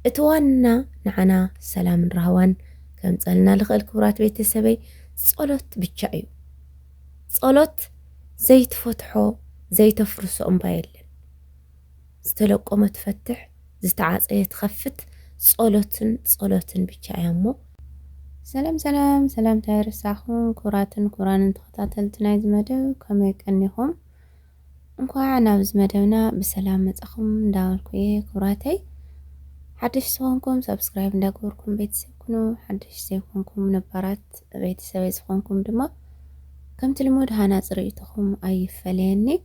اتوانا نعنا سلام رهوان كم تسألنا لخل كبرات بيت السبي صلوت بتشايو صلوت زي تفتحو زي تفرسو أمبايل استلقوا ما تفتح زتعاز ايه تخفت صلوتن بتشايمو سلام تاير ساخون كوران تخطاتل تنايز مدو كميك أنيهم انكو عنا بزمدونا بسلام متأخم داول كويه كوراتي حدش سوانكم سبسكرايب نداقوركم بيتسيبكنو حدش سيبكنكم نبارات بيتسيبي سوانكم دما كم تلمود هانا زريتكم أي فليني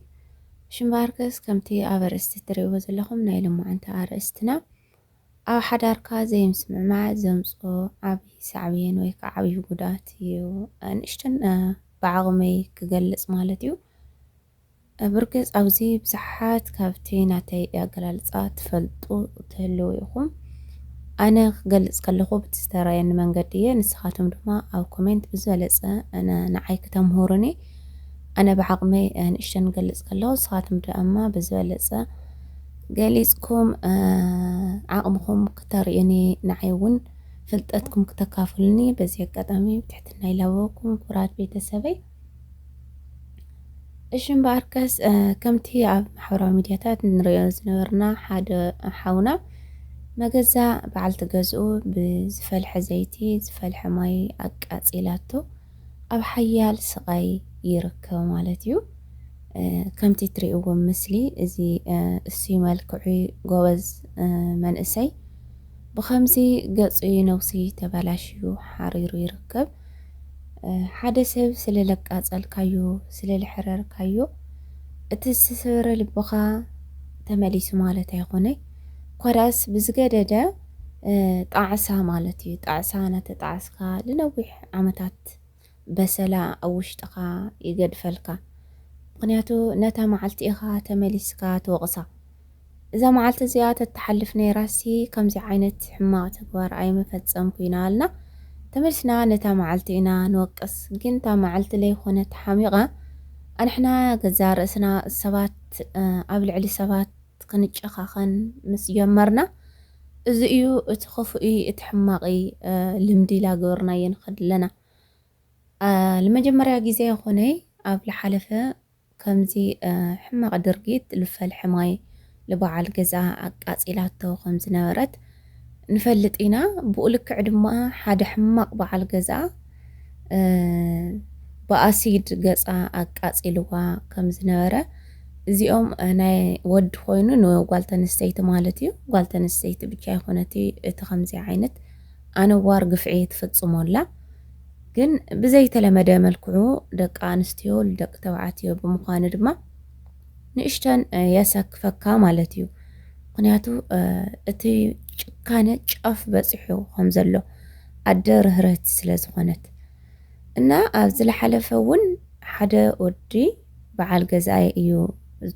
شمباركس كمتي أبرست تريوز لهم نايلمو عن تأرستنا أو حداركا زي مسمع مع زمسو عبي سعبين ويكا عبي قداتي وانشتن بعغمي كقلص مالتيو بركز أوزي بزحات كافتي ناتي أقلالصات فلطو تهلو يخم أنا قلص كاللخو بتسترين من قدية نسخاتهم دما أو كومنت بزولصة أنا نعيك تمهورني أنا بعقمي نشتن قلص كاللخو نسخاتهم دما بزولصة قاليسكم عقمكم كتر يعني نعيون فلطتكم كتكافلني بزي قدامي بتحتنا يلاوكم كرات بيتسبي إيشن باركس كمتي عب محورا ميدياتات نريو زنورنا حاد حاونا مجزا بعلت جزء بزفلح زيتي زفلح ماي أقاصيلاتو أب حيال سقاي يركب مالتيو كمتي تريقوا مسلي إزي السيمال كعي جوز منقسي بخمسي قصي نوسي تبلاشيو حريرو يركب حدا سب سللك أصل كايو سلل حرر كايو اتسسر لبخا تمليس مالتي يخوني قراس بزقدده طعسا مالتي طعسانة تطعسكا لنوح عمتات بسلا أو وشتقا يقدفلكا مقنياتو نتا معلت إخا تمليسكا توغسا إذا معلت زيادة تحلفني راسي كمزي عينت حما تكبر أي مفتسم كينالنا تملسنا نتا معلتينا نوقس جنتا معلت لي خونت حميقة أنحنا قزار اسنا السبات قبل علي سبات كنتش أخاخن مس جمرنا إزيو اتخفئي اتحماقي لمدي لا قورنا ينخد لنا لما جمريا جيزي خوني قبل حلفة كمزي حماق درقيت لفا الحماي لبعال قزا أقاصيلاتو خمز نورت نفلت إنا بقولك عدما حد حماق بعال قزا بأسيد قزا أقاصيلوا كمز نورة زيوم أنا ود خوينو نو قالتن السيت مالتي قالتن السيت بجاي خونتي تخمزي عينت أنا وارقف عيد فتصمولا جن بزيت لما دام الكعو دق أنستيو لدق توعاتيو بمقان دما نشتن يسك فكا مالتيو قنياتو اتي كانت شاف بصحو خمزلو أدر هرت سلازخونت إنا أبزل حلفون حدا ودي بعال قزاي إيو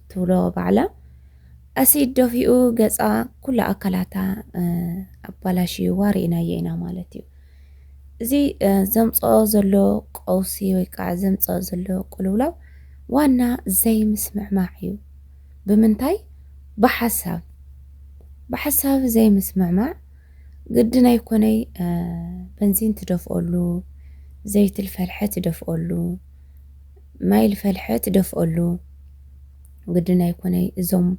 تولو بعلا أسيد دوفيو قزا كل أكلاتا أبالاشي وارينا يينا مالتيو زي زمصو زلو قوسي ويكا زمصو زلو قلولاو وانا زي مسمع معيو بمنتاي بحساب زي مسمع مع قدنا يكوني بنزين تدفقلو زيت الفلحة تدفقلو ماي الفلحة تدفقلو قدنا يكوني زوم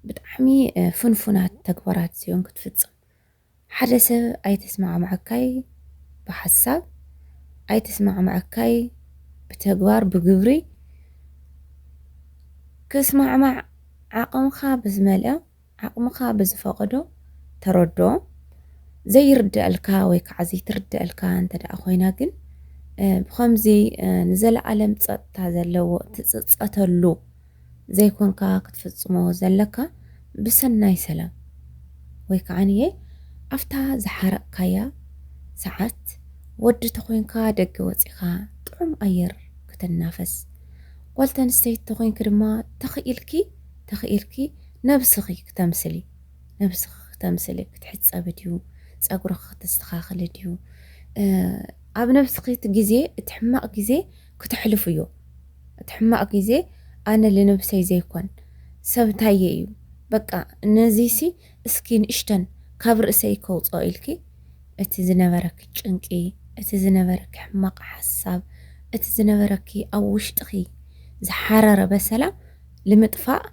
بتحمي فنفنات تكبرات سيون كتفتصم حدث أي تسمع معكاي بحساب أي تسمع معكاي بتكبر بقبري كسمع مع عقمخا بزملأ عقمخا بزفقدو تردو زي رد الكا ويكعزي ترد الكا انت دا أخوينا جن بخمزي نزل عالم تزلو تتصتلو زي كونكا كتفصمو زلكا بسناي سلام ويكعنيه أفتا زحرق كايا ساعات ود تخوينكا دق وصيخا طعم أير كتنافس قلتن استيت تخوين كرما تخيلكي نفسخي كتمثلي كتحس أبديو صقرخ تستخاخل ديو أب نفسخي تجزي تحمق جزي كتحلفيو تحمق جزي أنا اللي نفسي زي كون سبتايو بقى نزيسي اسكين اشتن ካብ ርእሰይ ከውፅኦ ኢልኪ እቲ ዝነበረክ ጭንቂ እቲ ዝነበረክ ሕማቕ ሓሳብ እቲ ዝነበረኪ ኣብ ውሽጥኺ ዝሓረረ በሰላም ልምጥፋእ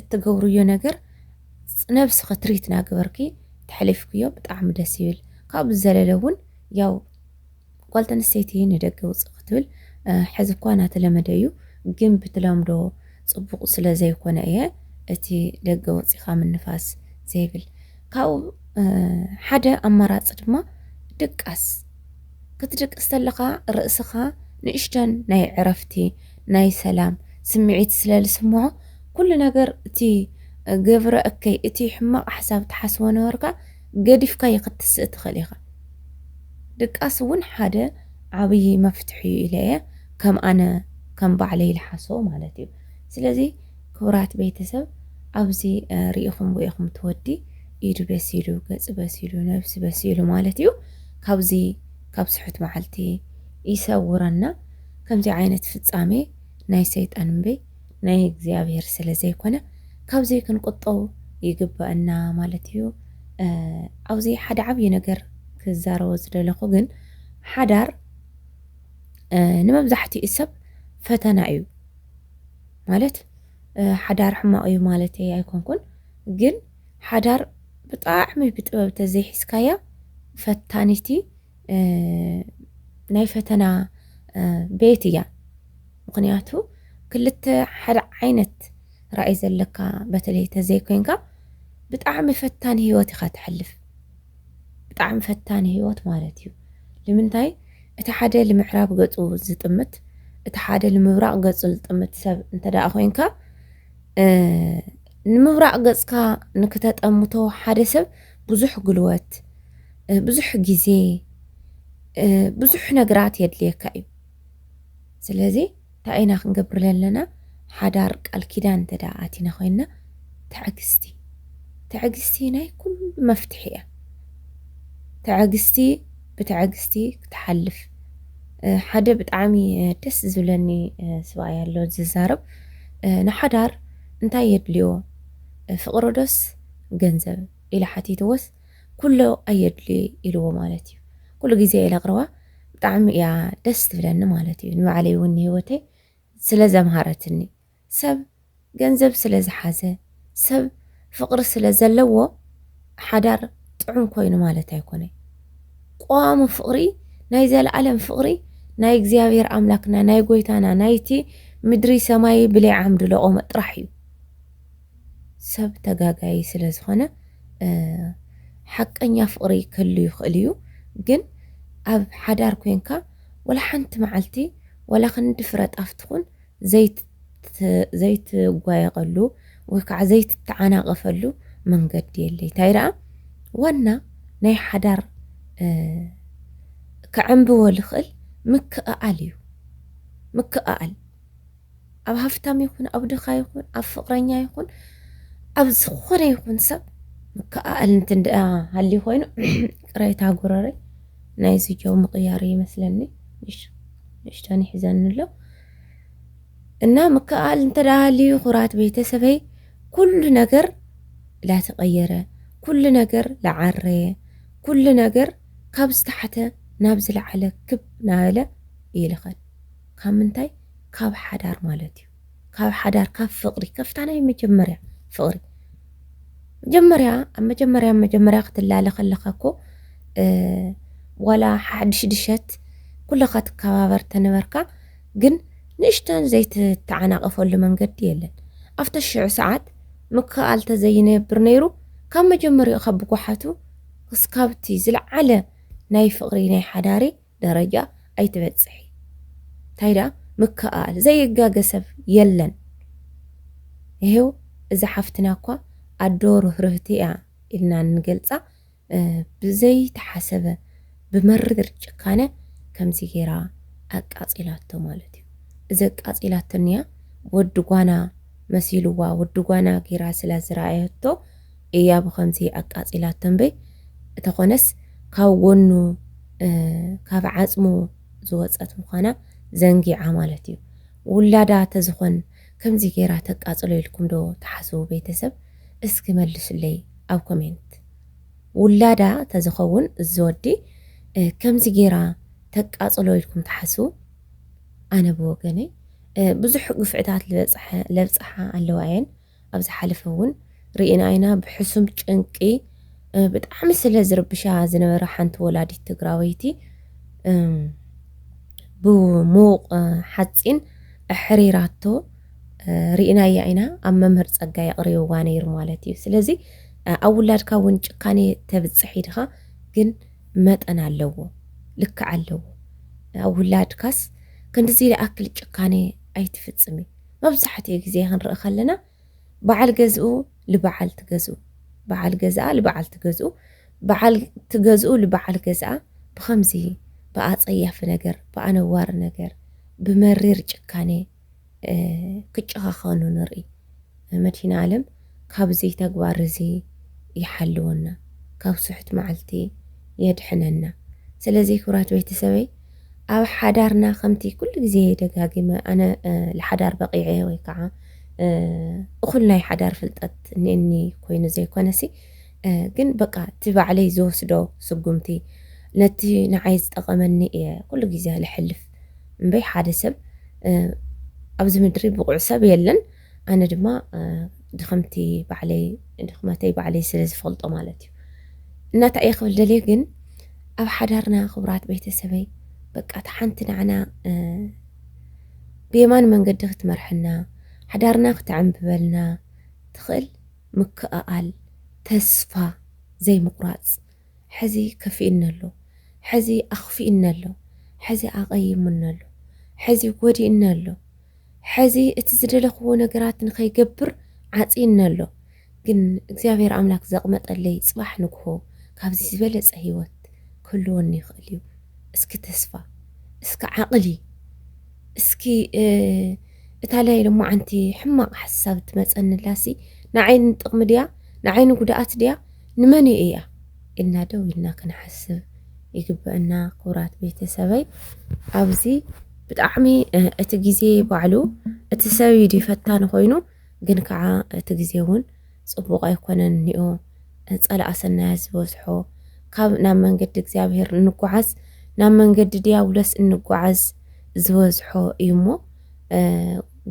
እትገብርዮ ነገር ነብስ ክትሪት ናገበርኪ ተሕሊፍክዮ ብጣዕሚ ደስ ይብል ካብ ዘለለ እውን ያው ጓል ተንስተይቲ ንደገ ውፅእ ክትብል ሕዚ እኳ እናተለመደ እዩ ግን ብትለምዶ ፅቡቕ ስለ ዘይኮነ እየ እቲ ደገ ወፂኻ ምንፋስ ዘይብል ካብኡ ሓደ ኣማራፂ ድማ ድቃስ ክትድቅስ ተለኻ ርእስኻ ንእሽተን ናይ ዕረፍቲ ናይ ሰላም ስምዒት ስለ ዝስምዖ ኩሉ ነገር እቲ ገብረ እከይ እቲ ሕማቕ ሓሳብ ትሓስቦ ነበርካ ገዲፍካ ክትስእ ትኽእል ኢኻ ድቃስ እውን ሓደ ዓብይ መፍትሒ እዩ ኢለ እየ ከም ኣነ ከም ባዕለይ ዝሓስቦ ማለት እዩ ስለዚ ክቡራት ቤተሰብ ኣብዚ ሪኢኹም ወኢኹም ትወዲ ኢዱ በሲሉ ገጽ በሲሉ ነብሲ በሲሉ ማለት እዩ ካብዚ ካብ ስሑት መዓልቲ ይሰውረና ከምዚ ዓይነት ፍጻሜ ናይ ሰይጣን እምበይ ናይ እግዚአብሔር ስለ ዘይኮነ ካብዚ ክንቁጠው ይግባአና ማለት እዩ ኣብዚ ሓደ ዓብይ ነገር ክዛረቦ ዝደለኹ ግን ሓዳር ንመብዛሕትኡ ሰብ ፈተና እዩ ማለት ሓዳር ሕማቕ እዩ ማለት ኣይኮንኩን ግን ሓዳር ብጣዕሚ ብጥበብ ተዘይሒዝካያ ፈታኒቲ ናይ ፈተና ቤት እያ ምክንያቱ ክልተ ሓደ ዓይነት ራእይ ዘለካ በተለይ ተዘይኮንካ ብጣዕሚ ፈታኒ ህይወት ኢኻ ትሕልፍ ብጣዕሚ ፈታኒ ህይወት ማለት እዩ ንምንታይ እቲ ሓደ ንምዕራብ ገጹ ዝጥምት እቲ ሓደ ንምብራቕ ገጹ ዝጥምት ሰብ እንተደኣ ኮይንካ ንምብራቕ ገጽካ ንክተጠምቶ ሓደ ሰብ ብዙሕ ጉልበት ብዙሕ ግዜ ብዙሕ ነገራት የድልየካ እዩ ስለዚ ታይና ክንገብር ዘለና ሓዳር ቃል ኪዳን እንተደኣ ኣቲና ኮይና ትዕግስቲ ናይ ኩሉ መፍትሒ እያ ትዕግስቲ ብትዕግስቲ ክትሓልፍ ሓደ ብጣዕሚ ደስ ዝብለኒ ሰብኣይ ኣሎ ዝዛረብ ንሓዳር እንታይ የድልዮ ፍቅሪ ዶስ ገንዘብ ኢላ ሓቲትወስ ኩሉ ኣየድሊ ኢልዎ ማለት እዩ ኩሉ ግዜ ኢላ ቅረባ ብጣዕሚ እያ ደስ ትብለኒ ማለት እዩ ንባዕለይ እውን ህይወተይ ስለ ዘምሃረትኒ ሰብ ገንዘብ ስለ ዝሓዘ ሰብ ፍቅሪ ስለ ዘለዎ ሓዳር ጥዑም ኮይኑ ማለት ኣይኮነይ ቋሚ ፍቅሪ ናይ ዘለዓለም ፍቅሪ ናይ እግዚአብሔር ኣምላክና ናይ ጎይታና ናይቲ ምድሪ ሰማይ ብለይ ዓምድ ለቆመ ጥራሕ እዩ ሰብ ተጋጋይ ስለ ዝኾነ ሓቀኛ ፍቅሪ ክህሉ ይኽእል እዩ ግን ኣብ ሓዳር ኮይንካ ወላ ሓንቲ መዓልቲ ወላ ክንዲ ፍረጣፍ ትኹን ዘይትጓየቐሉ ወይ ከዓ ዘይትተዓናቐፈሉ መንገዲ የለይ እንታይ ደኣ ዋና ናይ ሓዳር ከዕንብቦ ልኽእል ምክእኣል እዩ ምክእኣል ኣብ ሃፍታም ይኹን ኣብ ድኻ ይኹን ኣብ ፍቅረኛ ይኹን ኣብ ዝኾነ ይኹን ሰብ ምክእኣል እንትንደኣ ሃሊ ኮይኑ ቅሬታ ጉረረይ ናይ ዝጆ ምቕያር ይመስለኒ ንሽቶን ይሕዘኒ ኣሎ እና ምክእኣል እንተዳሃልዩ ኩራት ቤተሰበይ ኩሉ ነገር لا تغيره كل ነገር لعرየ كل ነገር ካብ ዝተሓተ ናብ ዝለዓለ ክብ ናለ ይልኸል ካብ ምንታይ ካብ ሓዳር ማለት እዩ ካብ ሓዳር ካብ ፍቅሪ ከፍታናይ መጀመርያ ፍቅሪ መጀመርያ ክትላለ ከለኻኮ ወላ ሓድሽ ድሸት ኩለኻ ተከባበር ተነበርካ ግን ንሽተን ዘይትተዓናቀፈሉ መንገዲ የለን ኣብታ ሽዑ ሰዓት ምክኣል ተዘይነብር ነይሩ ካብ መጀመርያ ካብ ጓሓቱ ክስካብቲ ዝለዓለ ናይ ፍቅሪ ናይ ሓዳሪ ደረጃ ኣይትበጽሒ ታይዳ ምክኣል ዘይጋገሰብ የለን ይሄው እዛ ሓፍትና እኳ ኣዶር ህርህቲያ ኢልና ንገልጻ ብዘይ ተሓሰበ ብመርር ጭካነ ከምዚ ጌራ ኣቃጺላቶ ማለት እዩ እዚ ኣቃጺላትንያ ወዲ ጓና መሲልዋ ወዲ ጓና ጌራ ስለ ዝራኣየቶ እያ ብከምዚ ኣቃጺላትን በይ እተኾነስ ካብ ጎኑ ካብ ዓጽሙ ዝወፀት ምዃና ዘንጊዓ ማለት እዩ ውላዳ ተዝኾን ከምዚ ጌራ ተቃጽሎ ኢልኩም ዶ ተሓስቡ ቤተሰብ እስኪ መልሱለይ ኣብ ኮሜንት ውላዳ ተዝኸውን ዝወዲ ከምዚ ጌራ ተቃጽሎ ኢልኩም ተሓስቡ ኣነ ብወገነይ ብዙሕ ግፍዕታት ለብፅሓ ኣለዋ እየን ኣብ ዝሓለፈ እውን ርኢና ኢና ብሕሱም ጭንቂ ብጣዕሚ ስለ ዝርብሻ ዝነበረ ሓንቲ ወላዲት ትግራወይቲ ብሙቕ ሓፂን ኣሕሪራቶ ርኢና እያ ኢና ኣብ መምህር ፀጋይ ኣቕሪብዋ ነይሩ ማለት እዩ ስለዚ ኣብ ውላድካ እውን ጭካኔ ተብፅሕ ኢድኻ ግን መጠን ኣለዎ ልክዕ ኣለዎ ኣብ ውላድካስ ክንድዚ ዝኣክል ጭካኔ ኣይትፍፅሚ መብዛሕትኡ ግዜ ክንርኢ ከለና በዓል ገዝኡ ልበዓል ትገዝኡ በዓል ገዝኣ ልበዓል ትገዝኡ በዓል ትገዝኡ ልበዓል ገዝኣ ብኸምዚ ብኣፀያፊ ነገር ብኣነዋር ነገር ብመሪር ጭካኔ ክጭኻኸኑ ንርኢ መድሂና ዓለም ካብዚ ተግባር እዚ ይሓልወና ካብ ስሕት መዓልቲ የድሕነና ስለዚ ክብራት ቤተሰበይ ኣብ ሓዳርና ከምቲ ኩሉ ግዜ ደጋጊመ ኣነ ለሓዳር በቂዐ ወይ ከዓ እኹል ናይ ሓዳር ፍልጠት እኒአኒ ኮይኑ ዘይኮነሲ ግን በቃ እቲ ባዕለይ ዝወስዶ ስጉምቲ ነቲ ንዓይ ዝጠቐመኒ እየ ኩሉ ግዜ ልሕልፍ እምበይ ሓደ ሰብ ኣብዚ ምድሪ ብቑዕ ሰብ የለን ኣነ ድማ ድኸምቲ ባዕለይ ድኽመተይ ባዕለይ ስለ ዝፈልጦ ማለት እዩ እናታይ እየ ክብል ደልየ ግን ኣብ ሓዳርና ክቡራት ቤተሰበይ በቃ እቲ ሓንቲ ንዓና ብየማን መንገዲ ክትመርሐና ሓዳርና ክትዕንብበልና ትኽእል ምክእኣል ተስፋ ዘይምቁራፅ ሕዚ ከፊእና ኣሎ ሕዚ ኣኽፊእና ኣሎ ሕዚ ኣቐይሙና ኣሎ ሕዚ ጎዲእና ኣሎ ሕዚ እቲ ዝደለኽዎ ነገራት ንኸይገብር ዓፂና ኣሎ ግን እግዚኣብሔር ኣምላክ ዘቕመጠለይ ፅባሕ ንግሆ ካብዚ ዝበለፀ ህይወት ክህልወኒ ይኽእል እዩ እስኪ ተስፋ እስኪ ዓቕሊ እስኪ እታ ላይ ልሙዓንቲ ሕማቕ ሓሳብ ትመፀንላሲ ንዓይኒ ጥቕሚ ድያ ንዓይኒ ጉድኣት ድያ ንመን እያ ኢልና ደው ኢልና ክንሓስብ ይግብአና ክቡራት ቤተሰበይ ኣብዚ ብጣዕሚ እቲ ግዜ ባዕሉ እቲ ሰብ ይፈታን ኮይኑ ግን ከዓ እቲ ግዜ እውን ፅቡቕ ኣይኮነን እኒኦ ፀላእ ሰናያ ዝበዝሖ ካብ ናብ መንገዲ እግዚኣብሔር እንጓዓዝ ናብ መንገዲ ዲያብሎስ እንጓዓዝ ዝበዝሖ እዩ እሞ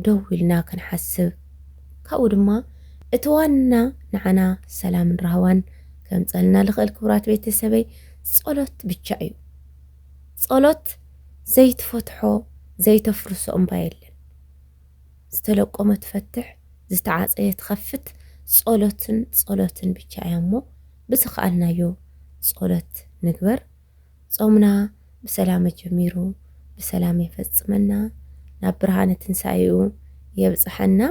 ደው ኢልና ክንሓስብ ካብኡ ድማ እቲ ዋና ንዓና ሰላምን ረህዋን ከምፀልና ልኽእል ክቡራት ቤተሰበይ ጸሎት ብቻ እዩ ጸሎት ዘይትፈትሖ ዘይተፍርሶ እምባ የለን ዝተለቆመ ትፈትሕ ዝተዓፀየ ትኸፍት ጸሎትን ብቻ እያ እሞ ብዝኸኣልናዮ ጸሎት ንግበር ጾምና ብሰላም ጀሚሩ ብሰላም ይፈጽመና ናብ ብርሃነ ትንሳኤኡ የብፅሐና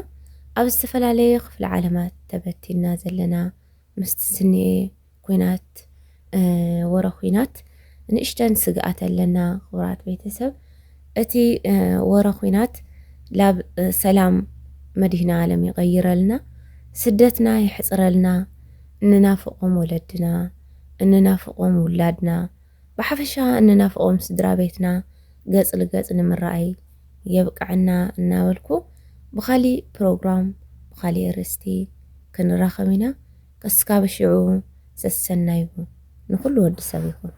ኣብ ዝተፈላለየ ክፍለ ዓለማት ተበቲና ዘለና ምስቲ ዝኒኤ ኩናት ወረ ኩናት ንእሽተን ስግኣት ኣለና ክቡራት ቤተሰብ እቲ ወረ ኩናት ላብ ሰላም መዲና ዓለም ይቀይረልና ስደትና ይሕፅረልና እንናፍቆም ወለድና እንናፍቆም ውላድና ብሓፈሻ እንናፍቆም ስድራ ቤትና ገጽ ንገጽ ንምርኣይ የብቃዕና እናበልኩ ብኻሊእ ፕሮግራም ብኻሊእ ርእስቲ ክንራኸብ ኢና ክስካብ ሽዑ ሰሰናይሁ ንኩሉ ወዲ ሰብ ይኹን